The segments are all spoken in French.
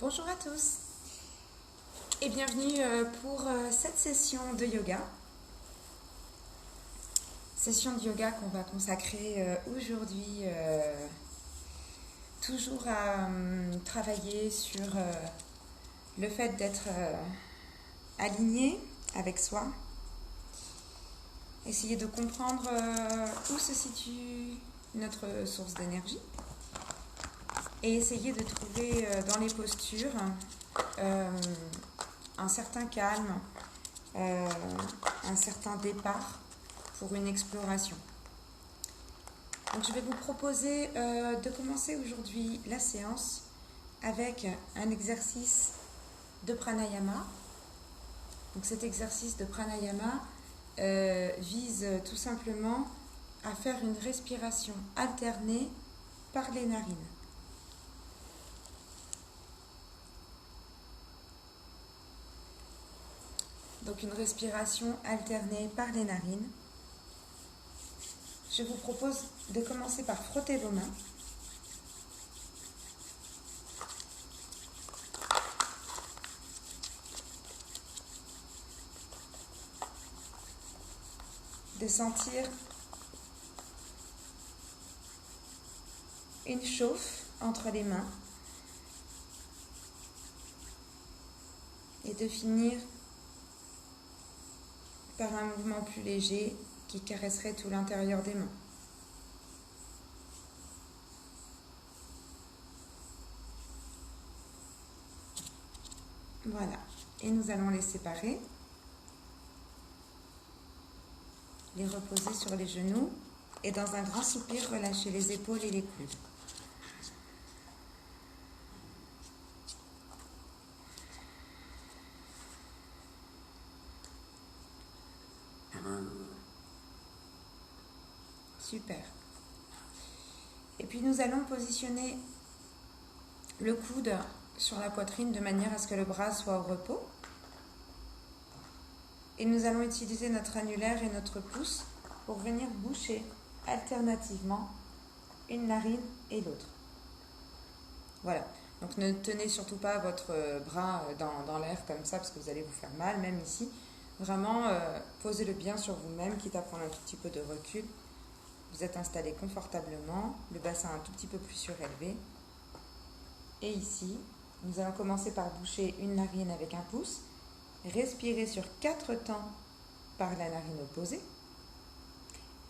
Bonjour à tous et bienvenue pour cette session de yoga. Session de yoga qu'on va consacrer aujourd'hui toujours à travailler sur le fait d'être aligné avec soi. Essayer de comprendre où se situe notre source d'énergie. Et essayer de trouver dans les postures un certain calme, un certain départ pour une exploration. Donc je vais vous proposer de commencer aujourd'hui la séance avec un exercice de pranayama. Donc cet exercice de pranayama vise tout simplement à faire une respiration alternée par les narines. Donc une respiration alternée par les narines. Je vous propose de commencer par frotter vos mains. De sentir une chauffe entre les mains. Et de finir par un mouvement plus léger qui caresserait tout l'intérieur des mains. Voilà. Et nous allons les séparer. Les reposer sur les genoux et dans un grand soupir, relâcher les épaules et les coudes. Super. Et puis nous allons positionner le coude sur la poitrine de manière à ce que le bras soit au repos. Et nous allons utiliser notre annulaire et notre pouce pour venir boucher alternativement une narine et l'autre. Voilà. Donc ne tenez surtout pas votre bras dans l'air comme ça parce que vous allez vous faire mal, même ici. Vraiment, posez-le bien sur vous-même, quitte à prendre un tout petit peu de recul. Vous êtes installé confortablement, le bassin un tout petit peu plus surélevé. Et ici, nous allons commencer par boucher une narine avec un pouce. Respirez sur 4 temps par la narine opposée.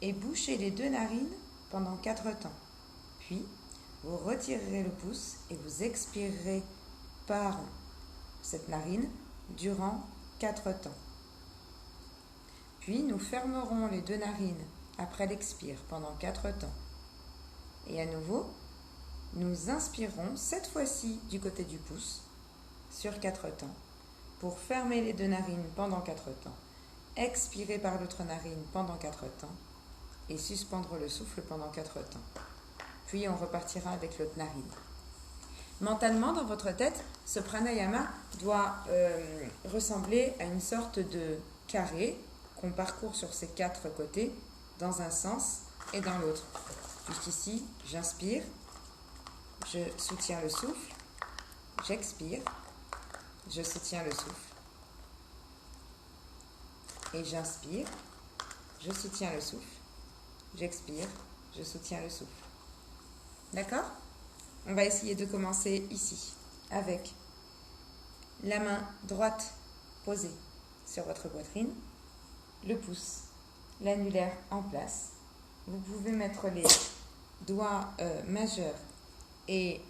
Et bouchez les 2 narines pendant 4 temps. Puis, vous retirerez le pouce et vous expirerez par cette narine durant 4 temps. Puis, nous fermerons les 2 narines après l'expire pendant 4 temps. Et à nouveau, nous inspirons cette fois-ci du côté du pouce sur 4 temps pour fermer les 2 narines pendant 4 temps, expirer par l'autre narine pendant 4 temps et suspendre le souffle pendant 4 temps. Puis on repartira avec l'autre narine. Mentalement, dans votre tête, ce pranayama doit ressembler à une sorte de carré qu'on parcourt sur ses 4 côtés dans un sens et dans l'autre. Jusqu'ici, j'inspire, je soutiens le souffle, j'expire, je soutiens le souffle. Et j'inspire, je soutiens le souffle, j'expire, je soutiens le souffle. D'accord ? On va essayer de commencer ici avec la main droite posée sur votre poitrine, le pouce, l'annulaire en place. Vous pouvez mettre les doigts majeurs et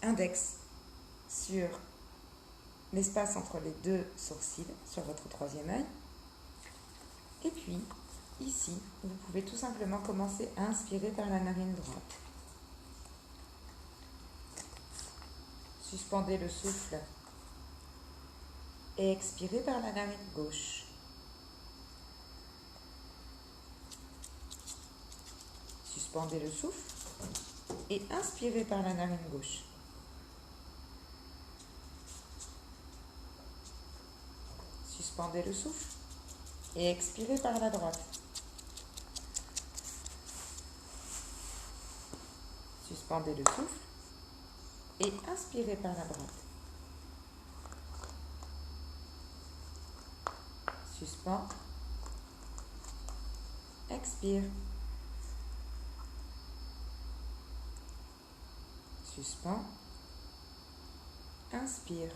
index sur l'espace entre les 2 sourcils, sur votre 3e œil. Et puis, ici, vous pouvez tout simplement commencer à inspirer par la narine droite. Suspendez le souffle et expirez par la narine gauche. Suspendez le souffle et inspirez par la narine gauche. Suspendez le souffle et expirez par la droite. Suspendez le souffle et inspirez par la droite. suspends, expire, suspends, inspire,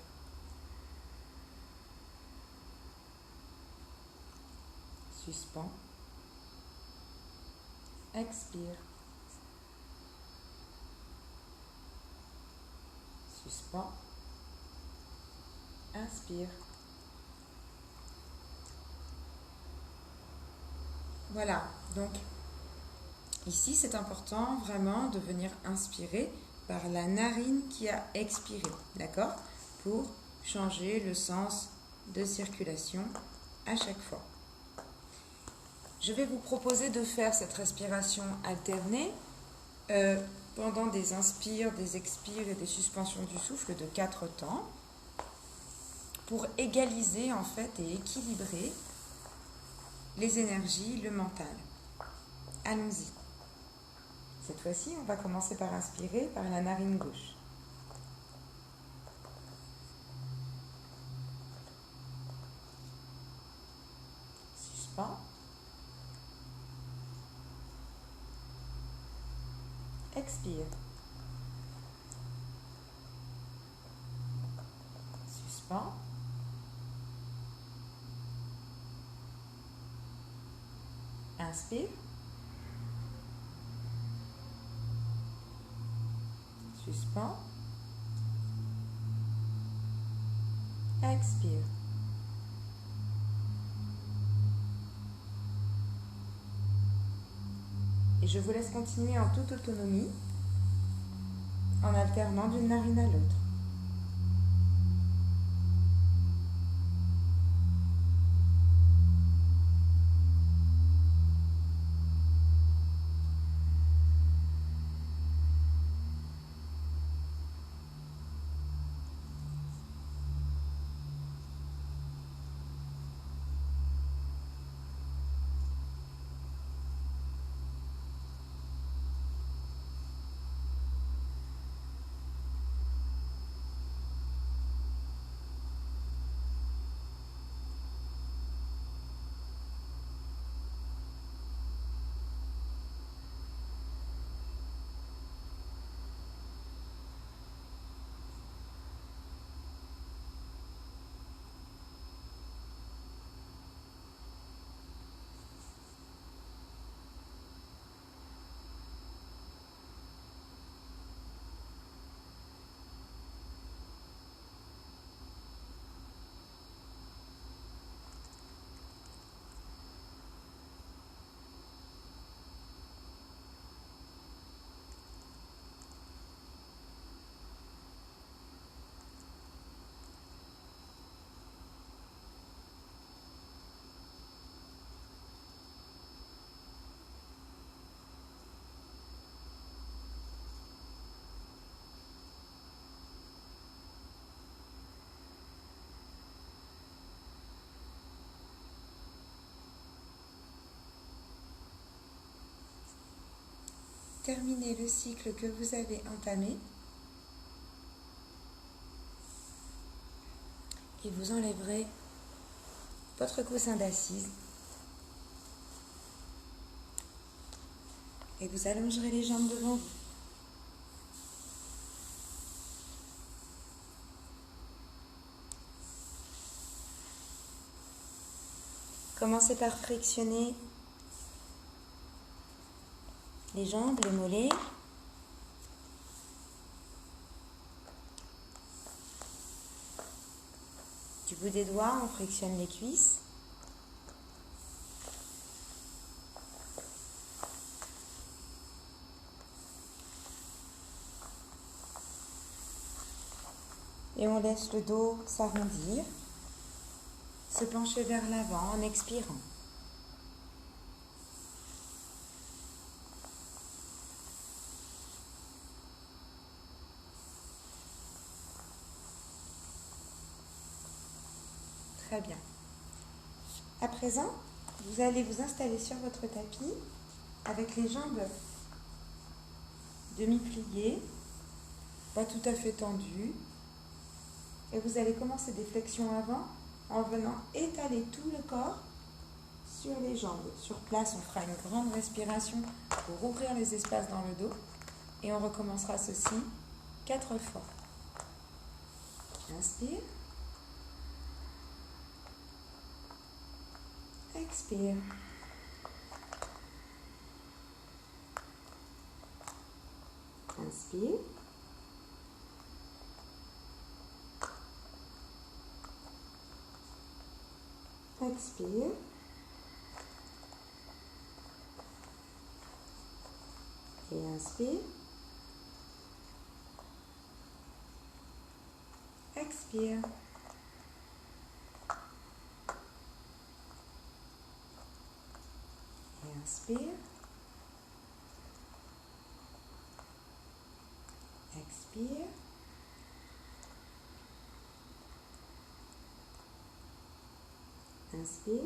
suspends, expire, suspends, inspire. Voilà, donc ici c'est important vraiment de venir inspirer par la narine qui a expiré, d'accord? Pour changer le sens de circulation à chaque fois. Je vais vous proposer de faire cette respiration alternée pendant des inspires, des expires et des suspensions du souffle de 4 temps pour égaliser en fait et équilibrer les énergies, le mental. Allons-y. Cette fois-ci, on va commencer par inspirer par la narine gauche. Suspends. Expire. Suspends. Inspire. Suspends. Expire. Et je vous laisse continuer en toute autonomie, en alternant d'une narine à l'autre. Terminez le cycle que vous avez entamé et vous enlèverez votre coussin d'assise et vous allongerez les jambes devant vous. Commencez par frictionner les jambes, les mollets. Du bout des doigts, on frictionne les cuisses. Et on laisse le dos s'arrondir, se pencher vers l'avant en expirant. Très bien. À présent, vous allez vous installer sur votre tapis avec les jambes demi-pliées, pas tout à fait tendues. Et vous allez commencer des flexions avant en venant étaler tout le corps sur les jambes. Sur place, on fera une grande respiration pour ouvrir les espaces dans le dos. Et on recommencera ceci 4 fois. Inspire. Expire. Inspire. Expire. Et inspire. Expire. Et inspire. Expire. Inspire.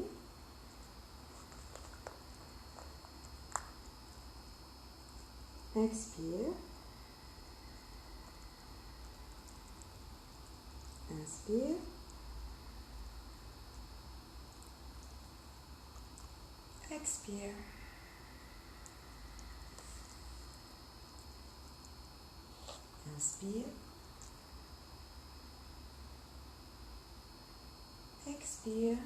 Expire. Inspire. Expire. Inspire. Expire.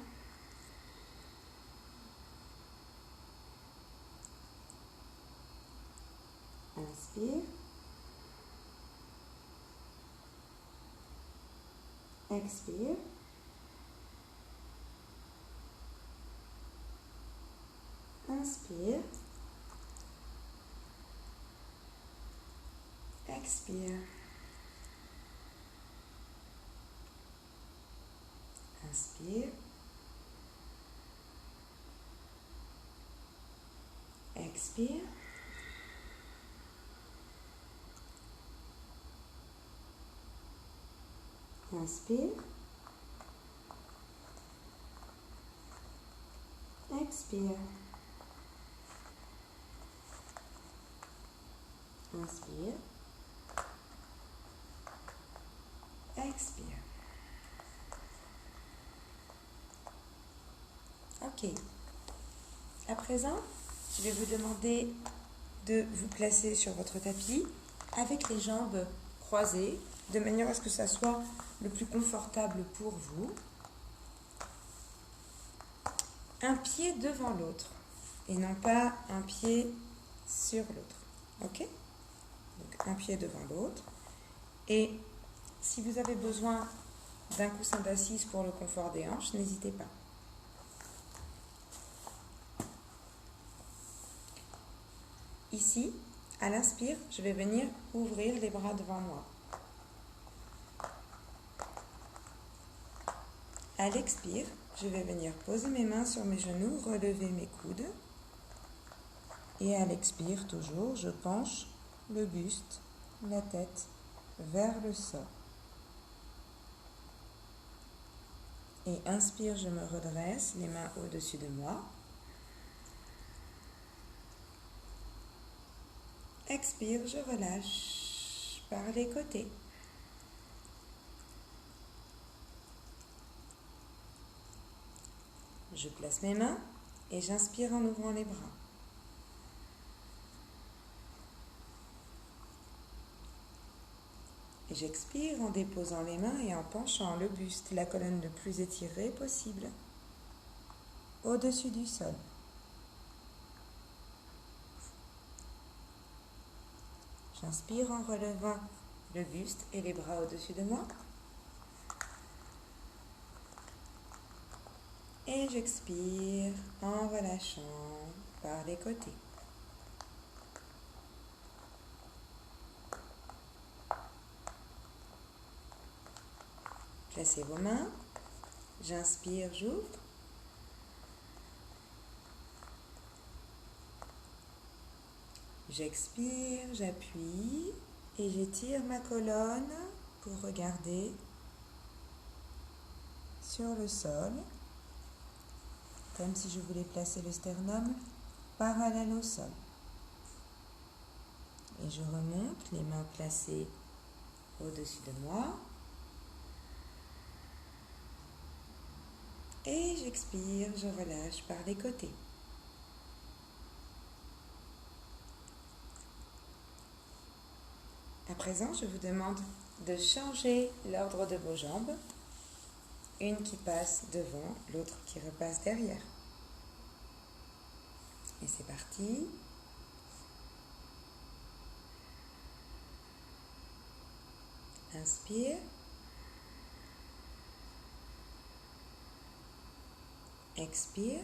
Inspire. Expire. Inspire. Expire. Inspire. Expire. Inspire. Expire. Inspire. Expire. Ok. À présent, je vais vous demander de vous placer sur votre tapis avec les jambes croisées, de manière à ce que ça soit le plus confortable pour vous. Un pied devant l'autre et non pas un pied sur l'autre. Ok? Donc un pied devant l'autre. Et si vous avez besoin d'un coussin d'assise pour le confort des hanches, n'hésitez pas. Ici, à l'inspire, je vais venir ouvrir les bras devant moi. À l'expire, je vais venir poser mes mains sur mes genoux, relever mes coudes. Et à l'expire, toujours, je penche le buste, la tête vers le sol. Et inspire, je me redresse, les mains au-dessus de moi. Expire, je relâche par les côtés. Je place mes mains et j'inspire en ouvrant les bras. Et j'expire en déposant les mains et en penchant le buste, la colonne le plus étirée possible, au-dessus du sol. J'inspire en relevant le buste et les bras au-dessus de moi. Et j'expire en relâchant par les côtés. Placez vos mains. J'inspire, j'ouvre. J'expire, j'appuie et j'étire ma colonne pour regarder sur le sol, comme si je voulais placer le sternum parallèle au sol. Et je remonte, les mains placées au-dessus de moi. Et j'expire, je relâche par les côtés. À présent, je vous demande de changer l'ordre de vos jambes. Une qui passe devant, l'autre qui repasse derrière. Et c'est parti. Inspire. Expire.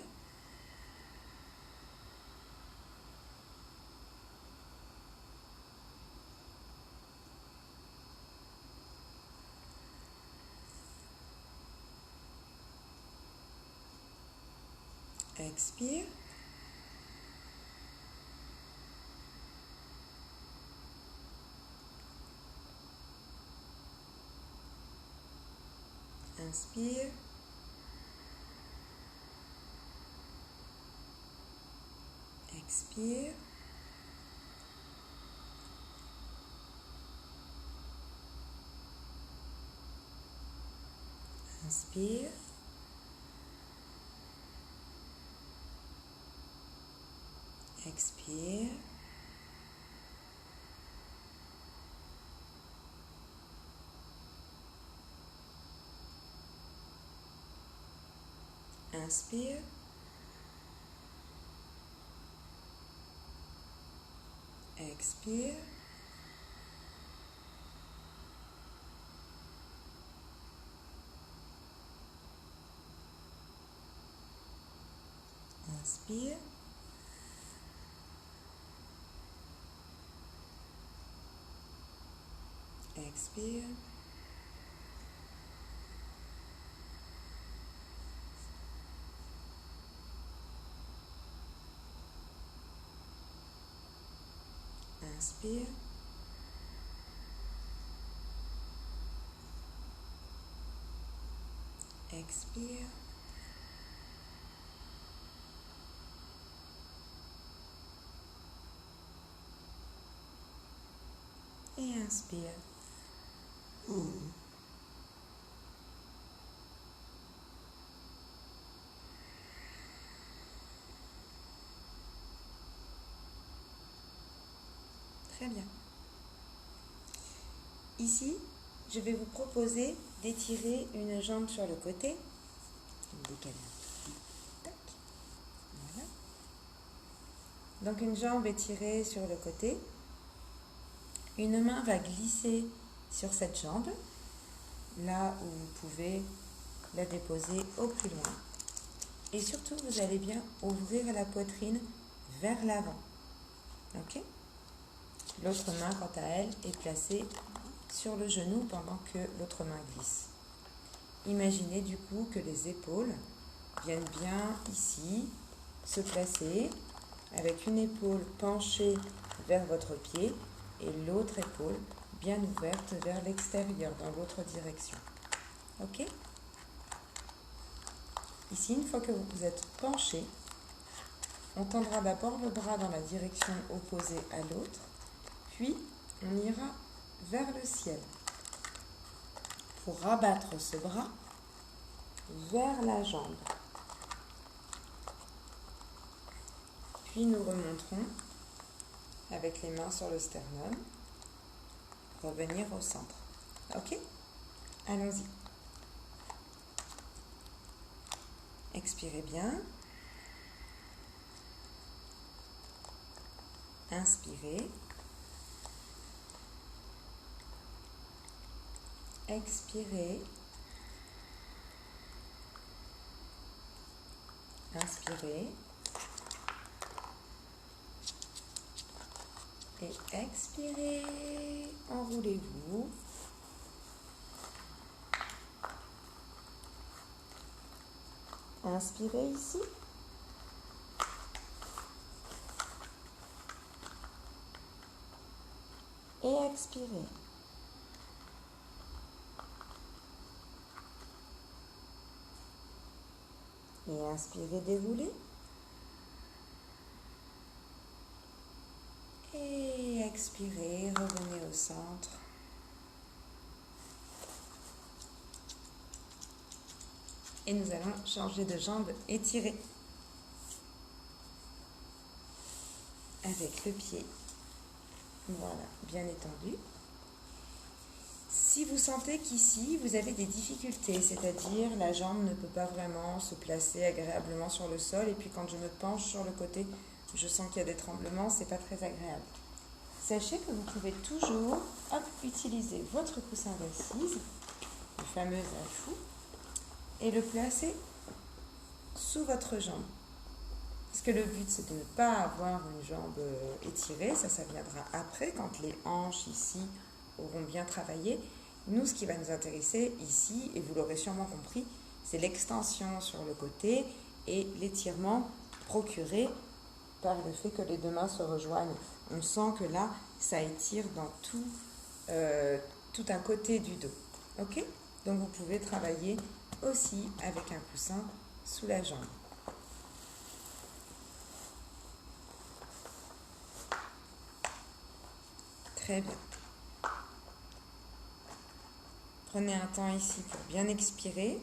Expire. Inspire. Expire. Inspire. Expire. Inspire. Expire. Inspire. Expire. Inspire. Expire. Et inspire. Très bien. Ici, je vais vous proposer d'étirer une jambe sur le côté. Décaler un petit peu. Tac. Voilà. Donc une jambe étirée sur le côté. Une main va glisser sur cette jambe, là où vous pouvez la déposer au plus loin. Et surtout, vous allez bien ouvrir la poitrine vers l'avant. Ok ? L'autre main, quant à elle, est placée sur le genou pendant que l'autre main glisse. Imaginez du coup que les épaules viennent bien ici se placer avec une épaule penchée vers votre pied et l'autre épaule bien ouverte vers l'extérieur, dans l'autre direction. Ok ? Ici, une fois que vous êtes penché, on tendra d'abord le bras dans la direction opposée à l'autre, puis on ira vers le ciel pour rabattre ce bras vers la jambe. Puis nous remonterons avec les mains sur le sternum, revenir au centre. Ok ? Allons-y. Expirez bien. Inspirez. Expirez. Inspirez. Et expirez. Enroulez-vous. Inspirez ici. Et expirez. Et inspirez, déroulez. Et expirez, revenez au centre. Et nous allons changer de jambe étirée. Avec le pied, voilà, bien étendu. Si vous sentez qu'ici, vous avez des difficultés, c'est-à-dire la jambe ne peut pas vraiment se placer agréablement sur le sol, et puis quand je me penche sur le côté, je sens qu'il y a des tremblements, c'est pas très agréable. Sachez que vous pouvez toujours utiliser votre coussin d'assise, le fameux afou, et le placer sous votre jambe. Parce que le but, c'est de ne pas avoir une jambe étirée, ça viendra après, quand les hanches ici auront bien travaillé. Nous, ce qui va nous intéresser ici, et vous l'aurez sûrement compris, c'est l'extension sur le côté et l'étirement procuré par le fait que les deux mains se rejoignent. On sent que là, ça étire dans tout un côté du dos. Ok ? Donc vous pouvez travailler aussi avec un coussin sous la jambe. Très bien. Prenez un temps ici pour bien expirer.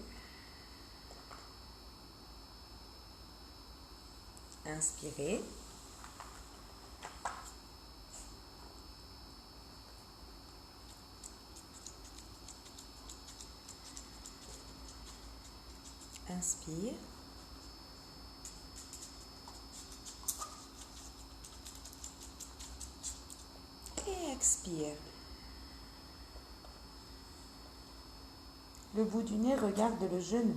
Inspirez. Inspire. Et expire. Le bout du nez regarde le genou.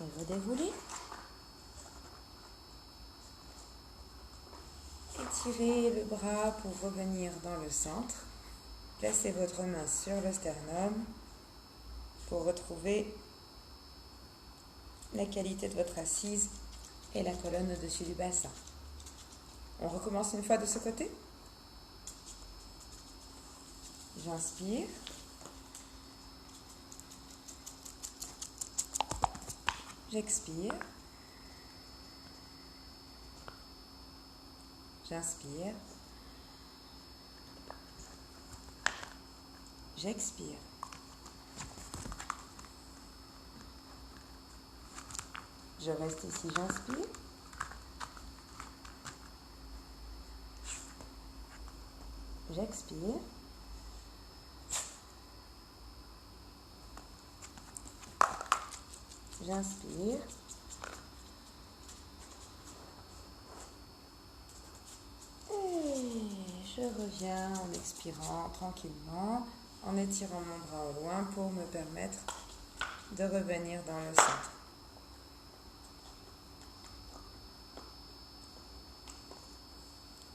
Et redéroulez. Étirez le bras pour revenir dans le centre. Placez votre main sur le sternum pour retrouver la qualité de votre assise et la colonne au-dessus du bassin. On recommence une fois de ce côté. J'inspire. J'expire. J'inspire. J'expire. Je reste ici, j'inspire. J'expire. J'inspire. Et je reviens en expirant tranquillement, en étirant mon bras au loin pour me permettre de revenir dans le centre.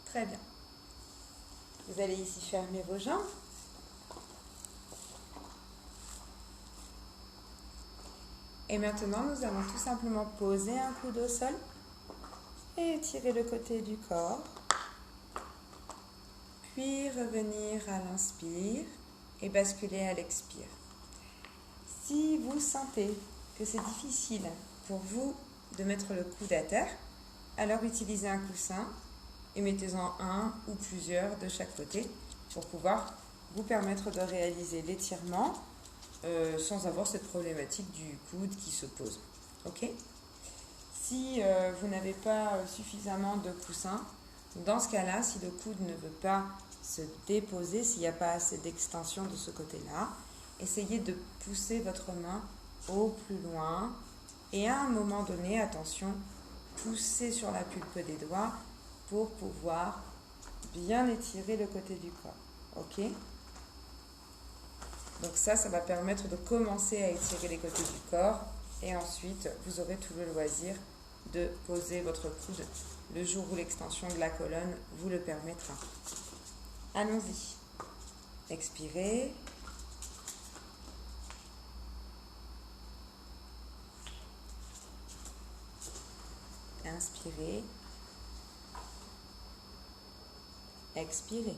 Très bien. Vous allez ici fermer vos jambes. Et maintenant, nous allons tout simplement poser un coude au sol et étirer le côté du corps. Puis revenir à l'inspire et basculer à l'expire. Si vous sentez que c'est difficile pour vous de mettre le coude à terre, alors utilisez un coussin et mettez-en un ou plusieurs de chaque côté pour pouvoir vous permettre de réaliser l'étirement sans avoir cette problématique du coude qui se pose. Ok ? Si vous n'avez pas suffisamment de coussins, dans ce cas-là, si le coude ne veut pas se déposer, s'il n'y a pas assez d'extension de ce côté-là, essayez de pousser votre main au plus loin et à un moment donné, attention, poussez sur la pulpe des doigts pour pouvoir bien étirer le côté du corps. Ok ? Donc ça va permettre de commencer à étirer les côtés du corps et ensuite vous aurez tout le loisir de poser votre coude le jour où l'extension de la colonne vous le permettra. Allons-y. Expirez. Inspirez. Expirez.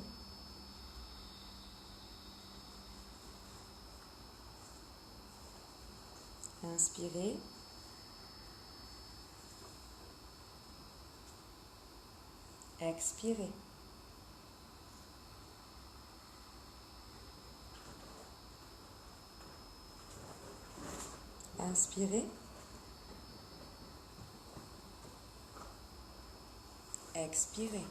Inspirez. Expirez. Inspirez. Expirez.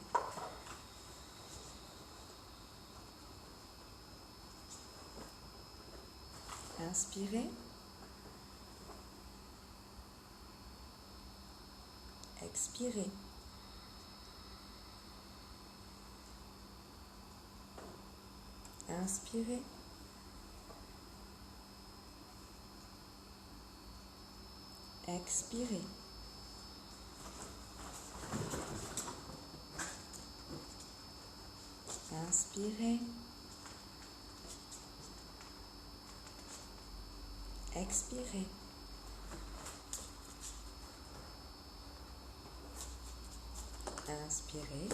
Inspirez. Expirez. Inspirez. Expirez. Inspirez. Expirez. Inspirez.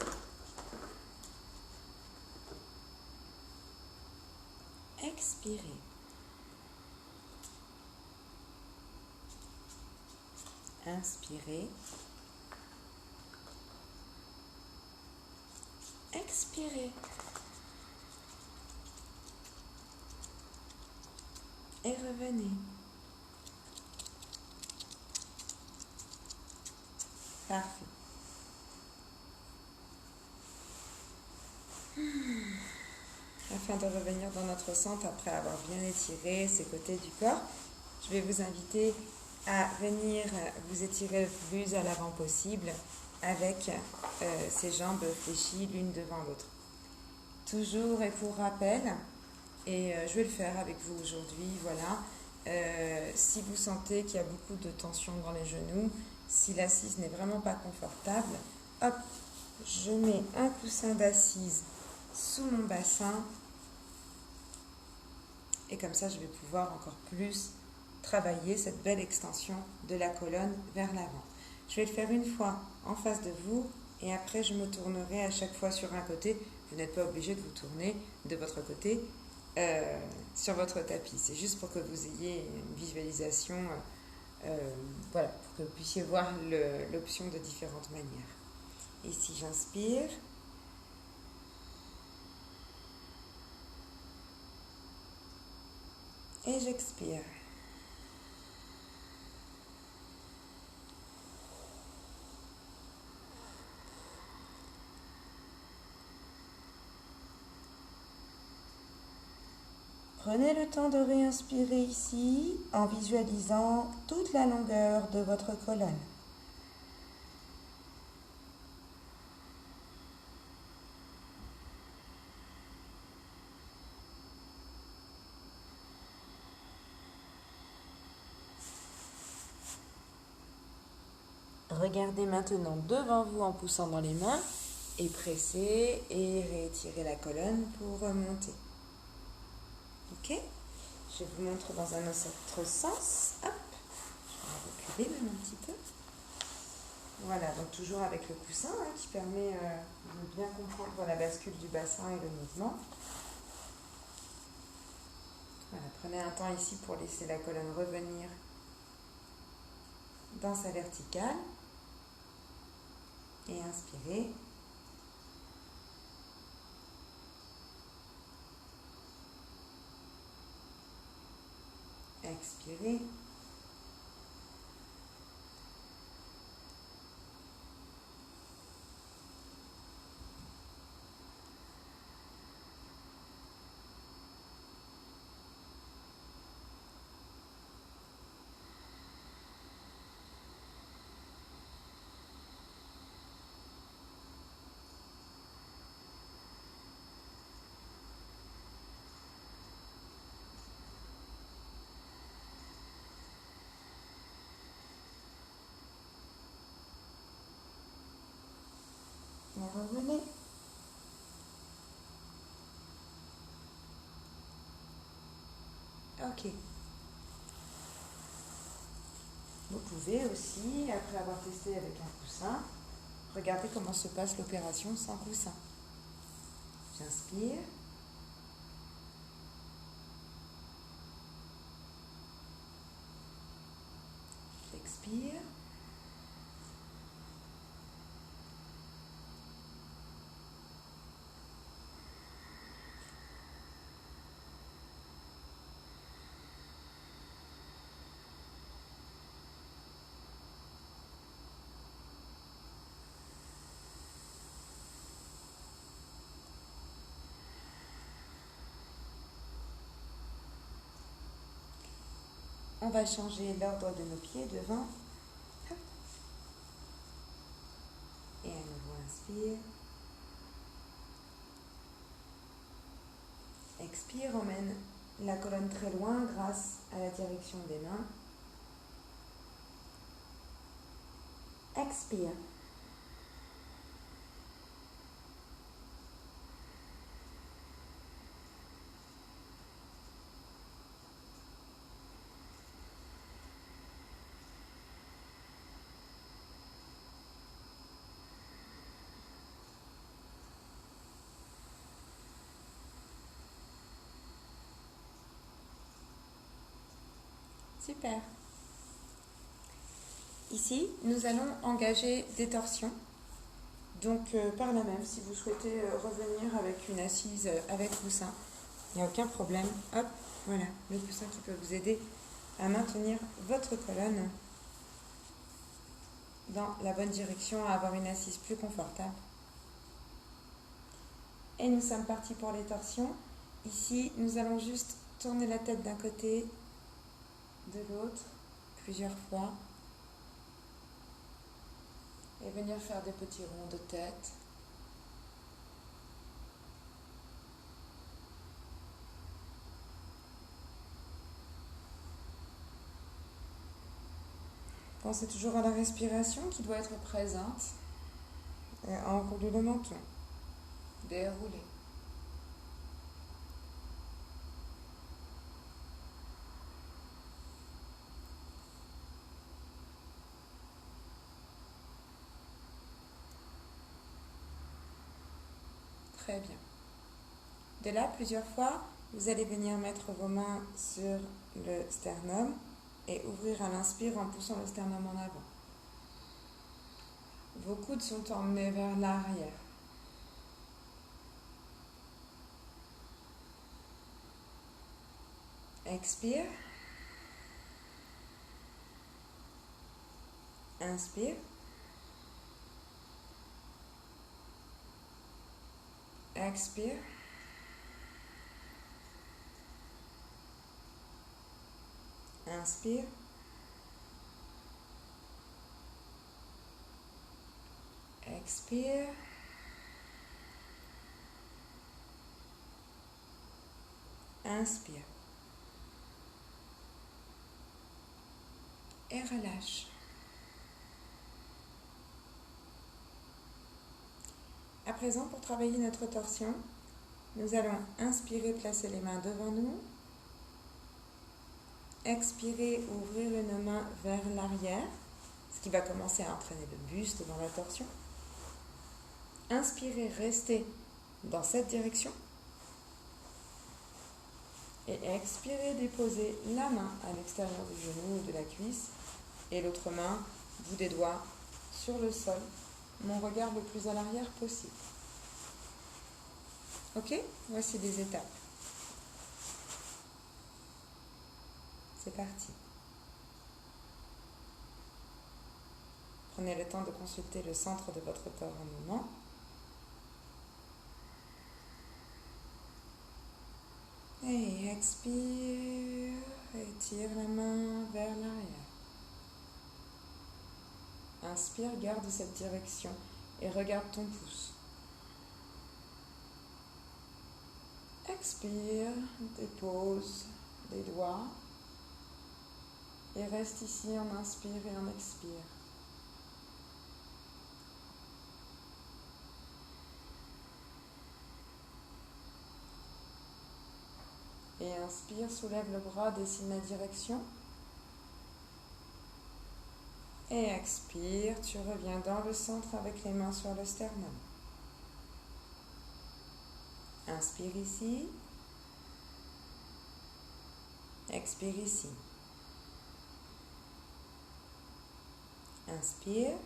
Expirez. Inspirez. Expirez. Et revenez. Parfait. Afin de revenir dans notre centre après avoir bien étiré ces côtés du corps, je vais vous inviter à venir vous étirer le plus à l'avant possible avec ces jambes fléchies l'une devant l'autre. Toujours et pour rappel, et je vais le faire avec vous aujourd'hui, voilà, si vous sentez qu'il y a beaucoup de tension dans les genoux, si l'assise n'est vraiment pas confortable, hop, je mets un coussin d'assise sous mon bassin et comme ça je vais pouvoir encore plus travailler cette belle extension de la colonne vers l'avant. Je vais le faire une fois en face de vous et après je me tournerai à chaque fois sur un côté. Vous n'êtes pas obligé de vous tourner de votre côté sur votre tapis. C'est juste pour que vous ayez une visualisation, voilà, pour que vous puissiez voir l'option de différentes manières. Ici j'inspire. Et j'expire. Prenez le temps de réinspirer ici en visualisant toute la longueur de votre colonne. Regardez maintenant devant vous en poussant dans les mains et pressez et réétirez la colonne pour remonter. Ok? Je vous montre dans un autre sens. Hop, je vais reculer même un petit peu. Voilà, donc toujours avec le coussin qui permet de bien comprendre la bascule du bassin et le mouvement. Voilà, prenez un temps ici pour laisser la colonne revenir dans sa verticale. Et inspirez. Expirez. Et revenez. Ok. Vous pouvez aussi, après avoir testé avec un coussin, regarder comment se passe l'opération sans coussin. J'inspire. expire. On va changer l'ordre de nos pieds devant. Et à nouveau, inspire. Expire, emmène la colonne très loin grâce à la direction des mains. Expire. Super. Ici, nous allons engager des torsions. Donc, par là même, si vous souhaitez revenir avec une assise avec coussin, il n'y a aucun problème. Hop, voilà, le coussin qui peut vous aider à maintenir votre colonne dans la bonne direction, à avoir une assise plus confortable. Et nous sommes partis pour les torsions. Ici, nous allons juste tourner la tête d'un côté, de l'autre, plusieurs fois. Et venir faire des petits ronds de tête. Pensez toujours à la respiration qui doit être présente. Et enrouler le menton. Dérouler. Très bien. De là, plusieurs fois, vous allez venir mettre vos mains sur le sternum et ouvrir à l'inspire en poussant le sternum en avant. Vos coudes sont emmenés vers l'arrière. Expire. Inspire. Expire. Inspire. Expire. Inspire. Et relâche. À présent, pour travailler notre torsion, nous allons inspirer, placer les mains devant nous. Expirer, ouvrir une main vers l'arrière, ce qui va commencer à entraîner le buste dans la torsion. Inspirez, restez dans cette direction. Et expirez, déposez la main à l'extérieur du genou ou de la cuisse et l'autre main, bout des doigts, sur le sol. Mon regard le plus à l'arrière possible. Ok? Voici des étapes. C'est parti. Prenez le temps de consulter le centre de votre corps un moment. Et expire, étire la main vers l'arrière. Inspire, garde cette direction et regarde ton pouce. Expire, dépose les doigts et reste ici en inspire et en expire. Et inspire, soulève le bras, dessine la direction. Et expire, tu reviens dans le centre avec les mains sur le sternum. Inspire ici. Expire ici. Inspire.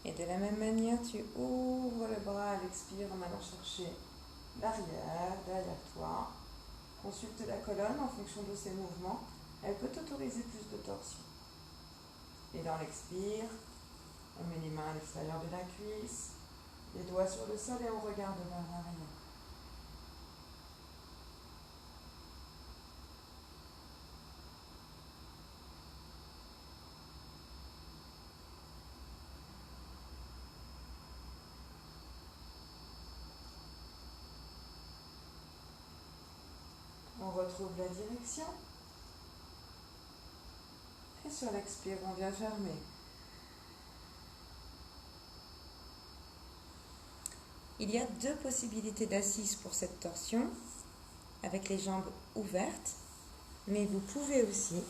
Et de la même manière, tu ouvres le bras à l'expire en allant chercher l'arrière, derrière toi. Consulte la colonne en fonction de ses mouvements. Elle peut t'autoriser plus de torsion. Et dans l'expire, on met les mains à l'extérieur de la cuisse, les doigts sur le sol et on regarde vers l'arrière. On retrouve la direction. Et sur l'expire, on vient fermer. Il y a deux possibilités d'assise pour cette torsion, avec les jambes ouvertes, mais vous pouvez aussi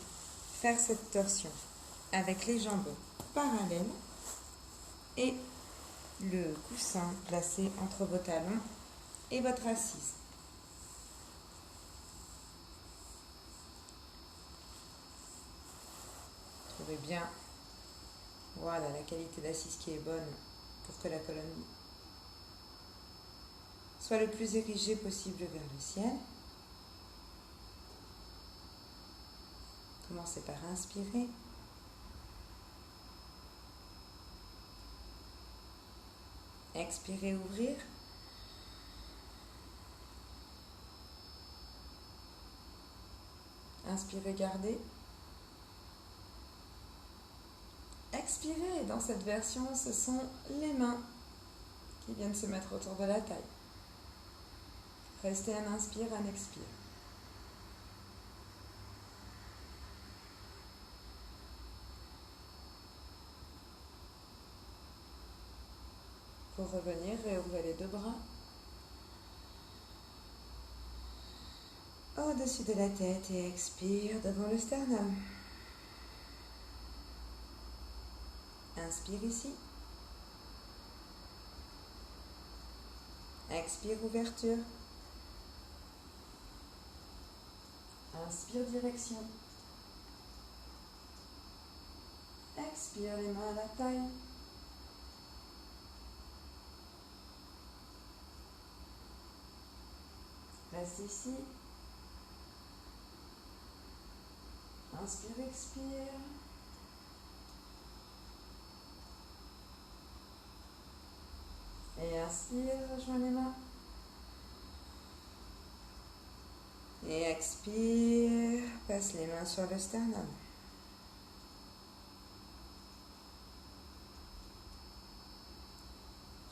faire cette torsion avec les jambes parallèles et le coussin placé entre vos talons et votre assise. Trouvez bien, voilà, la qualité d'assise qui est bonne pour que la colonne soit le plus érigée possible vers le ciel. Commencez par inspirer. Expirez, ouvrir. Inspirez, garder. Expirez. Dans cette version, ce sont les mains qui viennent se mettre autour de la taille. Restez un inspire, un expire. Pour revenir, réouvrez les deux bras. Au-dessus de la tête et expire devant le sternum. Inspire ici. Expire, ouverture. Inspire, direction. Expire, les mains à la taille. Reste ici. Inspire, expire. Et inspire, rejoins les mains. Et expire, passe les mains sur le sternum.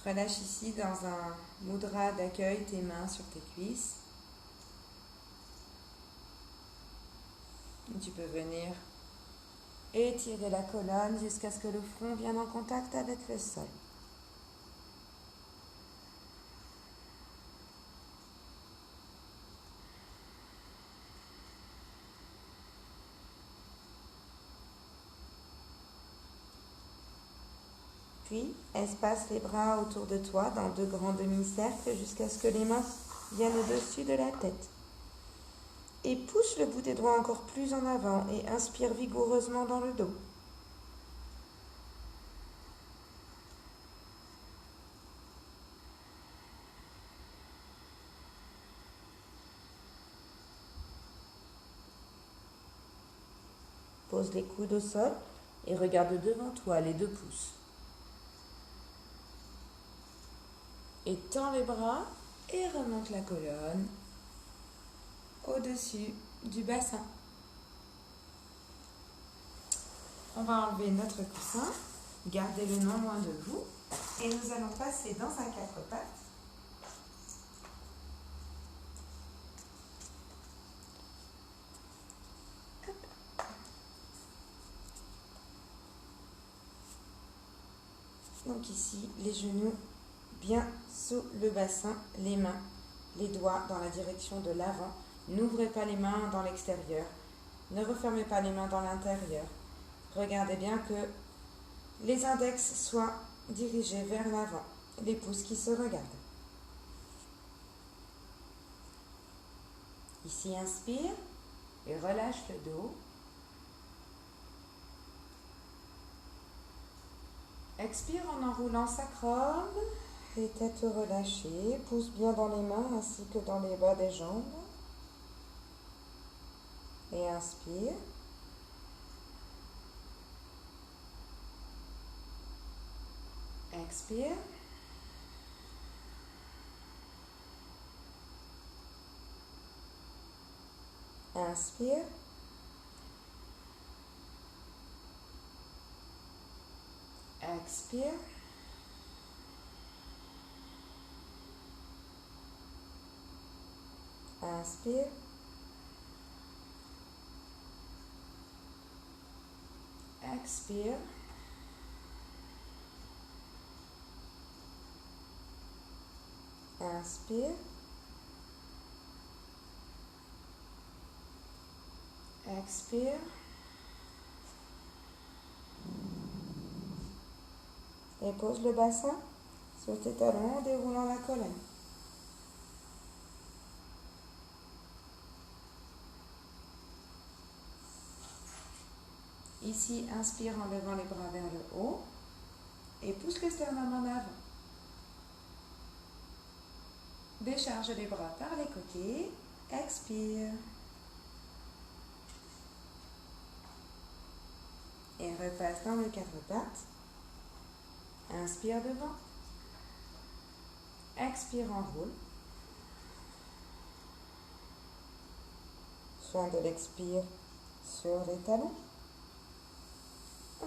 Relâche ici dans un mudra d'accueil tes mains sur tes cuisses. Tu peux venir étirer la colonne jusqu'à ce que le front vienne en contact avec le sol. Puis, espace les bras autour de toi dans deux grands demi-cercles jusqu'à ce que les mains viennent au-dessus de la tête. Et pousse le bout des doigts encore plus en avant et inspire vigoureusement dans le dos. Pose les coudes au sol et regarde devant toi les deux pouces. Étends les bras et remonte la colonne au-dessus du bassin. On va enlever notre coussin, gardez-le non loin de vous et nous allons passer dans un quatre pattes. Donc ici, les genoux bien sous le bassin, les mains, les doigts dans la direction de l'avant. N'ouvrez pas les mains dans l'extérieur. Ne refermez pas les mains dans l'intérieur. Regardez bien que les index soient dirigés vers l'avant. Les pouces qui se regardent. Ici, inspire et relâche le dos. Expire en enroulant sacrum. Et tête relâchée, pousse bien dans les mains ainsi que dans les bas des jambes. Et inspire. Expire. Inspire. Expire. Inspire. Expire. Inspire. Expire. Et pose le bassin sur tes talons en déroulant la colonne. Ici, inspire en levant les bras vers le haut et pousse le sternum en avant. Décharge les bras par les côtés. Expire. Et repasse dans le quatre pattes. Inspire devant. Expire, enroule. Soin de l'expire sur les talons.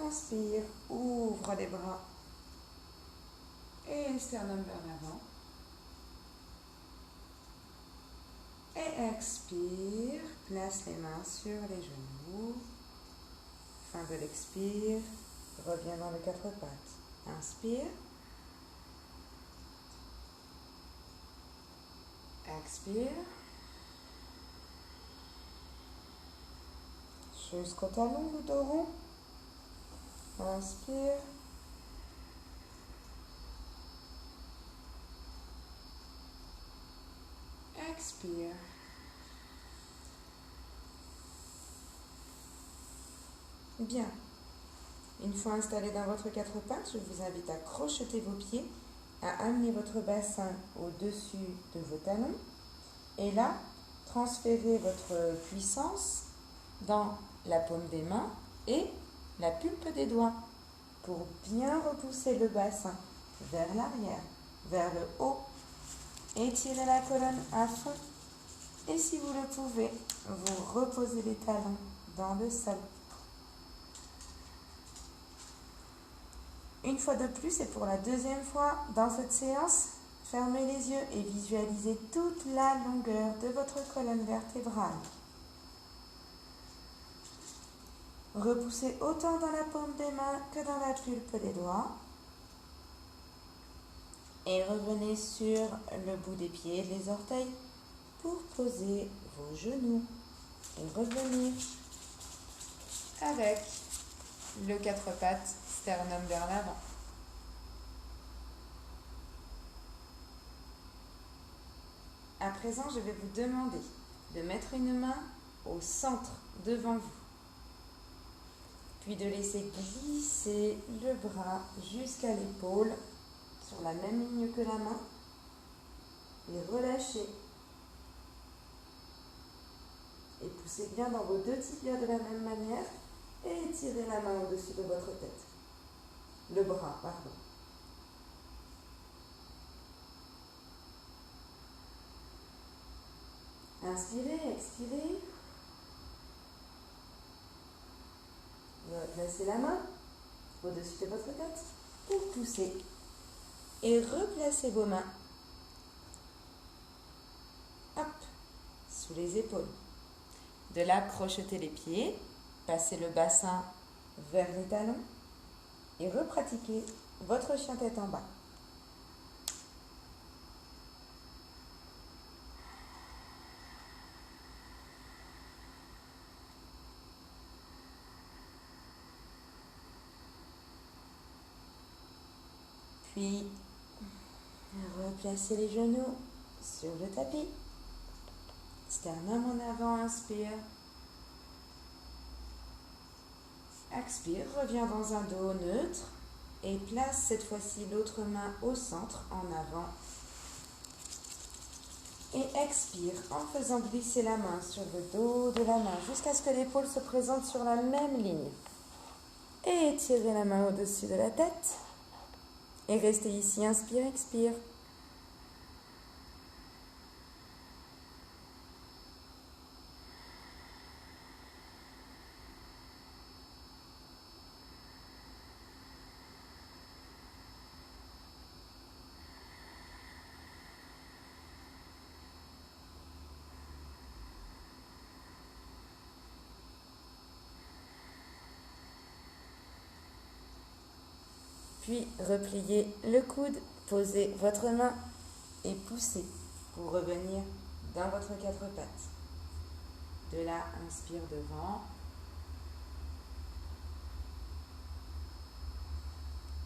Inspire, ouvre les bras. Et sternum vers l'avant. Et expire, place les mains sur les genoux. Fin de l'expire, Reviens dans le quatre pattes. inspire. Expire. Jusqu'au talon, le dos rond. Inspire. Expire. Bien. Une fois installé dans votre quatre pattes, je vous invite à crocheter vos pieds, à amener votre bassin au-dessus de vos talons. Et là, transférez votre puissance dans la paume des mains et la pulpe des doigts pour bien repousser le bassin vers l'arrière, vers le haut. Étirez la colonne à fond. Et si vous le pouvez, vous reposez les talons dans le sol. Une fois de plus, et pour la deuxième fois dans cette séance, fermez les yeux et visualisez toute la longueur de votre colonne vertébrale. Repoussez autant dans la paume des mains que dans la pulpe des doigts. Et revenez sur le bout des pieds, les orteils, pour poser vos genoux. Et revenir Avec le quatre pattes, sternum vers l'avant. À présent, je vais vous demander de mettre une main au centre devant vous. Puis de laisser glisser le bras jusqu'à l'épaule sur la même ligne que la main. Et relâchez. Et poussez bien dans vos deux tibias de la même manière. Et étirez la main au-dessus de votre tête. Le bras, pardon. Inspirez, expirez. Placez la main au-dessus de votre tête pour pousser. Et replacez vos mains. Hop, sous les épaules. De là, crochetez les pieds. Passez le bassin vers les talons. Et repratiquez votre chien tête en bas. Puis, replacez les genoux sur le tapis. Sternum en avant, inspire. Expire, reviens dans un dos neutre Et place cette fois-ci l'autre main au centre, en avant. Et expire en faisant glisser la main sur le dos de la main jusqu'à ce que l'épaule se présente sur la même ligne. Et étirez la main au-dessus de la tête. Et restez ici, inspire, expire. Puis repliez le coude, posez votre main et poussez pour revenir dans votre quatre pattes. De là, inspire devant.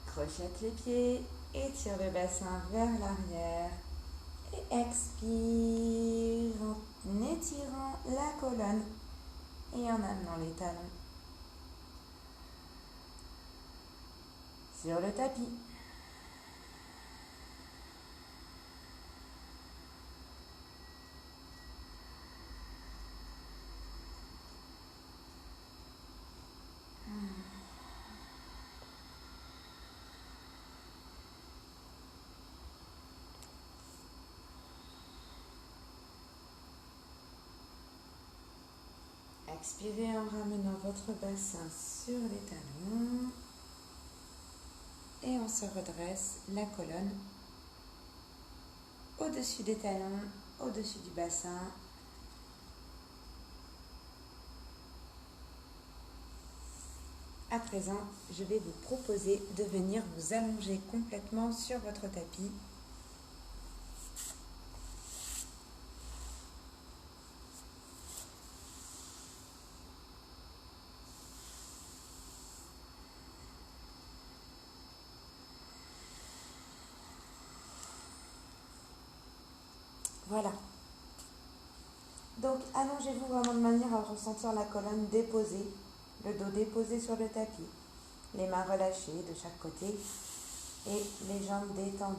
Crochette les pieds, étire le bassin vers l'arrière et expire en étirant la colonne et en amenant les talons sur le tapis. Expirez en ramenant votre bassin sur les talons et on se redresse la colonne au-dessus des talons, au-dessus du bassin. À présent, je vais vous proposer de venir vous allonger complètement sur votre tapis. Voilà. Donc, allongez-vous vraiment de manière à ressentir la colonne déposée, le dos déposé sur le tapis, les mains relâchées de chaque côté et les jambes détendues.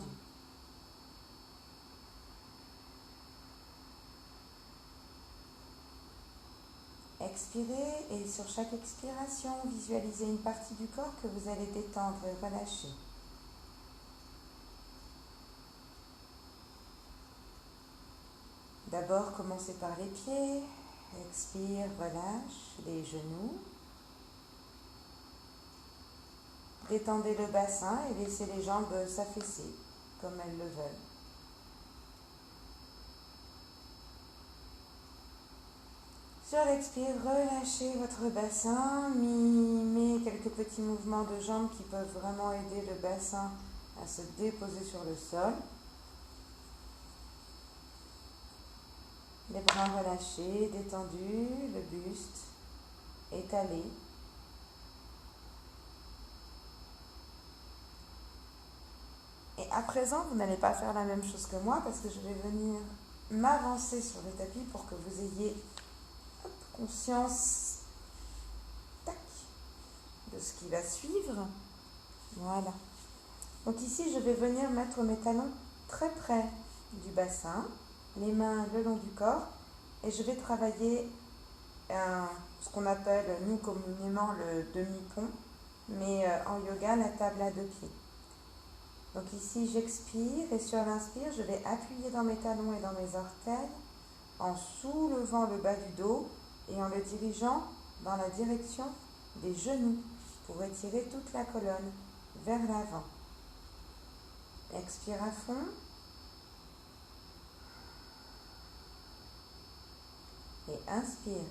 Expirez et sur chaque expiration, visualisez une partie du corps que vous allez détendre et relâcher. D'abord, commencez par les pieds. Expire, relâche les genoux. Détendez le bassin et laissez les jambes s'affaisser comme elles le veulent. Sur l'expire, relâchez votre bassin, mimez quelques petits mouvements de jambes qui peuvent vraiment aider le bassin à se déposer sur le sol. Les bras relâchés, détendus, le buste étalé. Et à présent, vous n'allez pas faire la même chose que moi parce que je vais venir m'avancer sur le tapis pour que vous ayez conscience de ce qui va suivre. Voilà. Donc ici, je vais venir mettre mes talons très près du bassin, les mains le long du corps, et je vais travailler ce qu'on appelle, nous communément, le demi-pont, mais en yoga, la table à deux pieds. Donc ici, j'expire et sur l'inspire, je vais appuyer dans mes talons et dans mes orteils en soulevant le bas du dos et en le dirigeant dans la direction des genoux pour étirer toute la colonne vers l'avant. Expire à fond. Et inspire.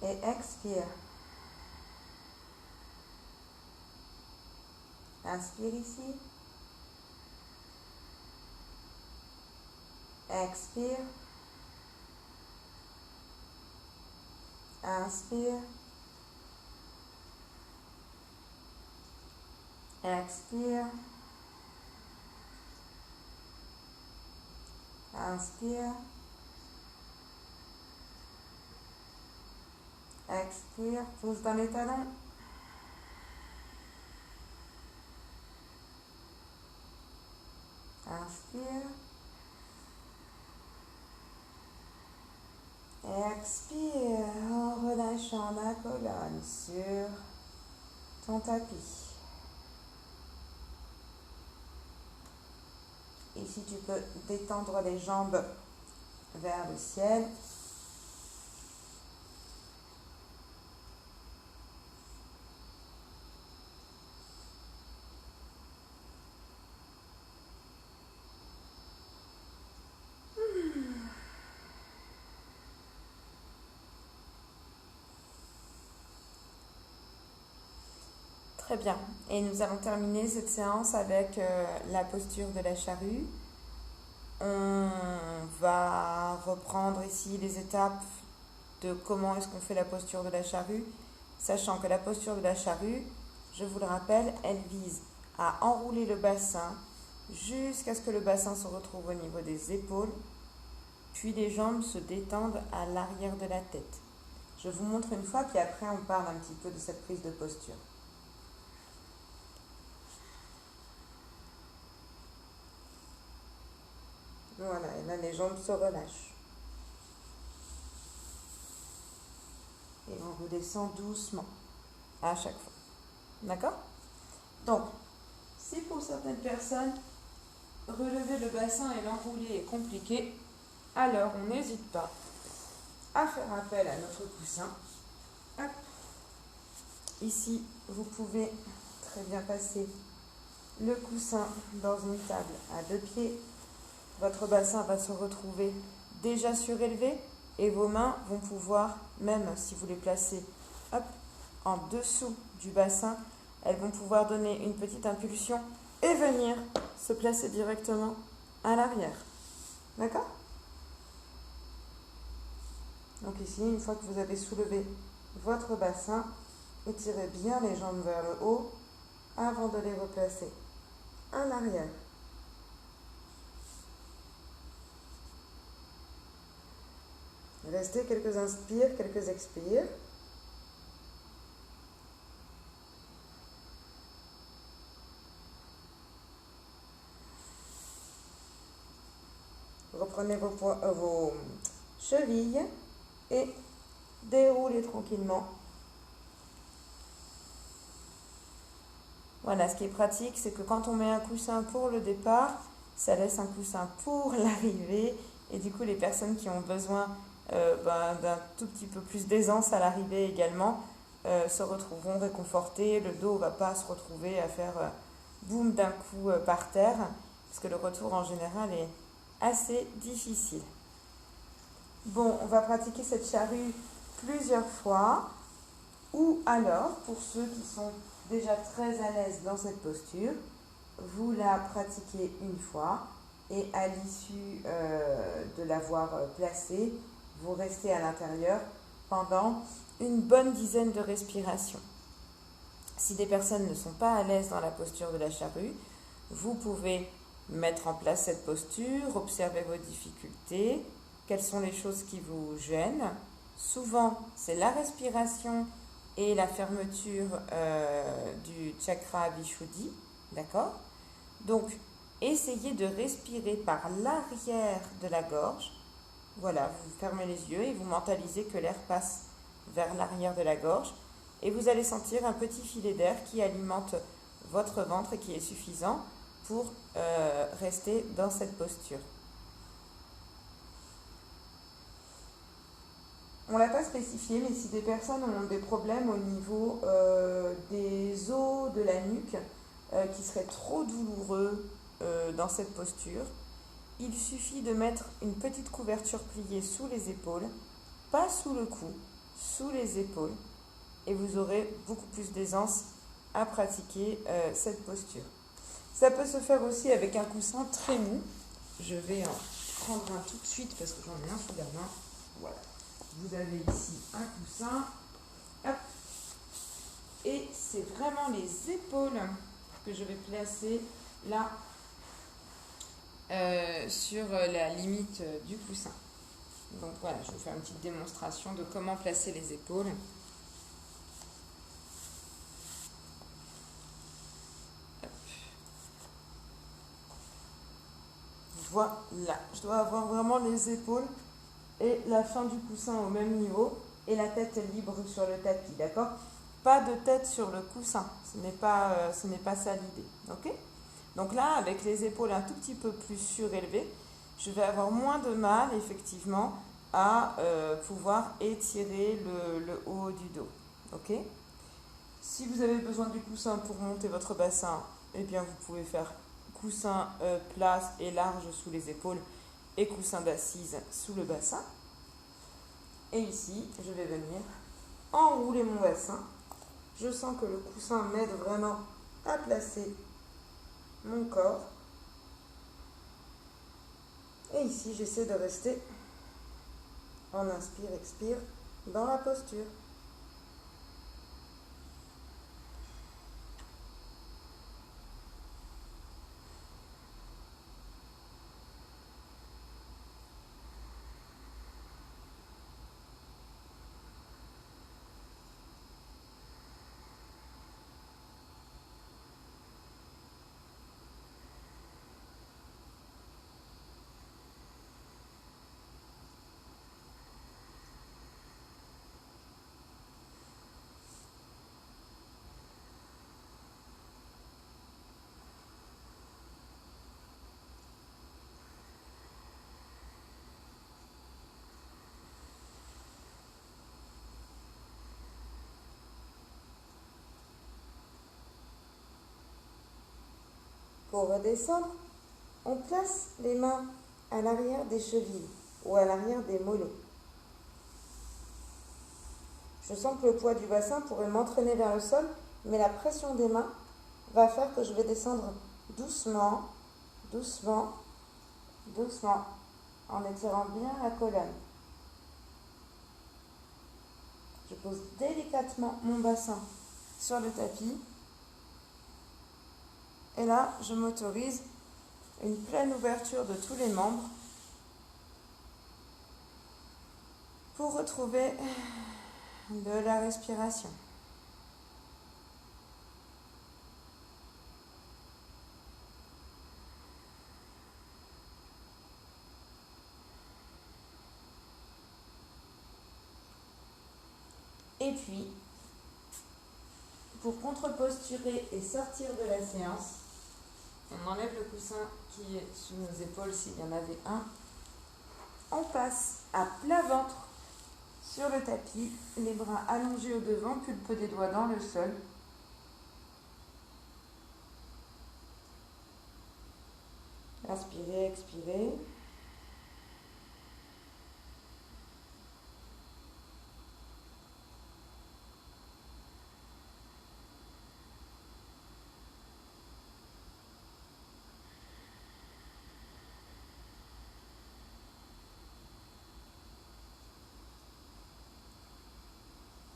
Et expire. Inspire ici. Expire. Inspire. Expire. Inspire. Expire, pousse dans les talons. Inspire. Et expire en relâchant la colonne sur ton tapis. Ici, tu peux détendre les jambes vers le ciel. Très bien. Et nous allons terminer cette séance avec la posture de la charrue. On va reprendre ici les étapes de comment est-ce qu'on fait la posture de la charrue, sachant que la posture de la charrue, je vous le rappelle, elle vise à enrouler le bassin jusqu'à ce que le bassin se retrouve au niveau des épaules, puis les jambes se détendent à l'arrière de la tête. Je vous montre une fois, puis après on parle un petit peu de cette prise de posture. Voilà, et là les jambes se relâchent. Et on redescend doucement à chaque fois. D'accord? Donc, si pour certaines personnes, relever le bassin et l'enrouler est compliqué, alors on n'hésite pas à faire appel à notre coussin. Hop. Ici, vous pouvez très bien passer le coussin dans une table à 2 pieds. Votre bassin va se retrouver déjà surélevé et vos mains vont pouvoir, même si vous les placez en dessous du bassin, elles vont pouvoir donner une petite impulsion et venir se placer directement à l'arrière. D'accord? Donc ici, une fois que vous avez soulevé votre bassin, étirez bien les jambes vers le haut avant de les replacer à l'arrière. Restez quelques inspires, quelques expires. Reprenez vos chevilles et déroulez tranquillement. Voilà, ce qui est pratique, c'est que quand on met un coussin pour le départ, ça laisse un coussin pour l'arrivée. Et du coup, les personnes qui ont besoin d'un tout petit peu plus d'aisance à l'arrivée également se retrouveront réconfortées. Le dos ne va pas se retrouver à faire boum d'un coup par terre, parce que le retour en général est assez difficile. Bon, on va pratiquer cette charrue plusieurs fois, ou alors, pour ceux qui sont déjà très à l'aise dans cette posture, vous la pratiquez une fois et à l'issue de l'avoir placée, vous restez à l'intérieur pendant une bonne dizaine de respirations. Si des personnes ne sont pas à l'aise dans la posture de la charrue, vous pouvez mettre en place cette posture, observer vos difficultés, quelles sont les choses qui vous gênent. Souvent, c'est la respiration et la fermeture du chakra Vishuddhi, d'accord? Donc, essayez de respirer par l'arrière de la gorge. Voilà, vous fermez les yeux et vous mentalisez que l'air passe vers l'arrière de la gorge. Et vous allez sentir un petit filet d'air qui alimente votre ventre et qui est suffisant pour rester dans cette posture. On ne l'a pas spécifié, mais si des personnes ont des problèmes au niveau des os de la nuque qui seraient trop douloureux dans cette posture, il suffit de mettre une petite couverture pliée sous les épaules, pas sous le cou, sous les épaules, et vous aurez beaucoup plus d'aisance à pratiquer cette posture. Ça peut se faire aussi avec un coussin très mou. Je vais en prendre un tout de suite parce que j'en ai un sous la main. Voilà. Vous avez ici un coussin. Hop. Et c'est vraiment les épaules que je vais placer là sur la limite du coussin. Donc voilà, je vais vous faire une petite démonstration de comment placer les épaules. Voilà, je dois avoir vraiment les épaules et la fin du coussin au même niveau et la tête libre sur le tapis, d'accord? Pas de tête sur le coussin, ce n'est pas ça l'idée, ok? Donc là, avec les épaules un tout petit peu plus surélevées, je vais avoir moins de mal, effectivement, à pouvoir étirer le haut du dos, ok? Si vous avez besoin du coussin pour monter votre bassin, eh bien vous pouvez faire coussin plat et large sous les épaules et coussin d'assise sous le bassin. Et ici, je vais venir enrouler mon bassin. Je sens que le coussin m'aide vraiment à placer mon corps. Et ici, j'essaie de rester en inspire-expire dans la posture. Pour redescendre, on place les mains à l'arrière des chevilles ou à l'arrière des mollets. Je sens que le poids du bassin pourrait m'entraîner vers le sol, mais la pression des mains va faire que je vais descendre doucement, doucement, doucement, en étirant bien la colonne. Je pose délicatement mon bassin sur le tapis. Et là, je m'autorise une pleine ouverture de tous les membres pour retrouver de la respiration. Et puis, pour contre-posturer et sortir de la séance, on enlève le coussin qui est sous nos épaules s'il y en avait un. On passe à plat ventre sur le tapis, les bras allongés au devant, pulpe des doigts dans le sol. Inspirez, expirez.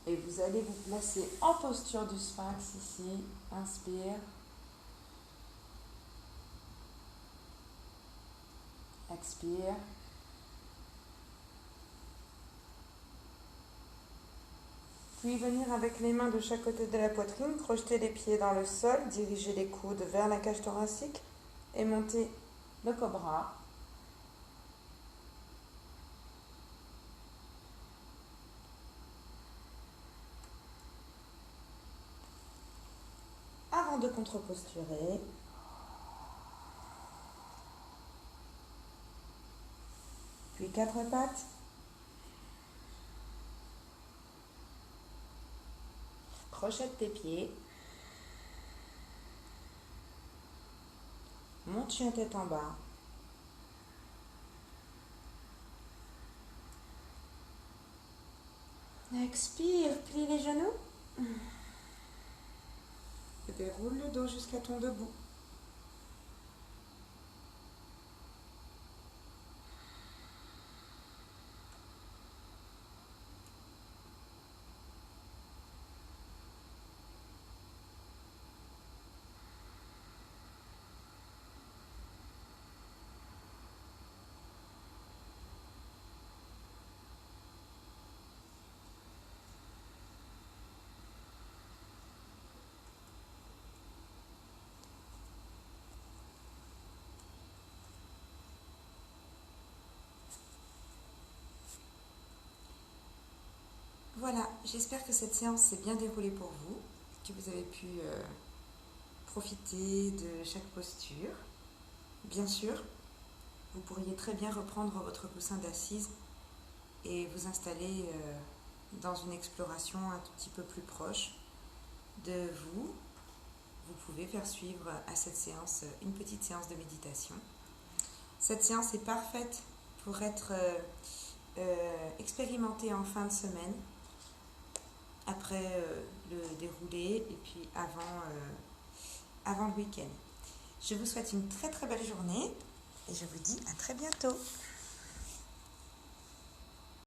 Et vous allez vous placer en posture du sphinx ici. Inspire. Expire. Puis venir avec les mains de chaque côté de la poitrine, crocheter les pieds dans le sol, diriger les coudes vers la cage thoracique et monter le cobra. Avant de contre-posturer, puis quatre pattes. Crochette tes pieds. Monte chien tête en bas. Expire, plie les genoux. Et déroule le dos jusqu'à ton debout. Voilà, j'espère que cette séance s'est bien déroulée pour vous, que vous avez pu profiter de chaque posture. Bien sûr, vous pourriez très bien reprendre votre coussin d'assise et vous installer dans une exploration un tout petit peu plus proche de vous. Vous pouvez faire suivre à cette séance une petite séance de méditation. Cette séance est parfaite pour être expérimentée en fin de semaine, après le déroulé et puis avant le week-end. Je vous souhaite une très très belle journée et je vous dis à très bientôt.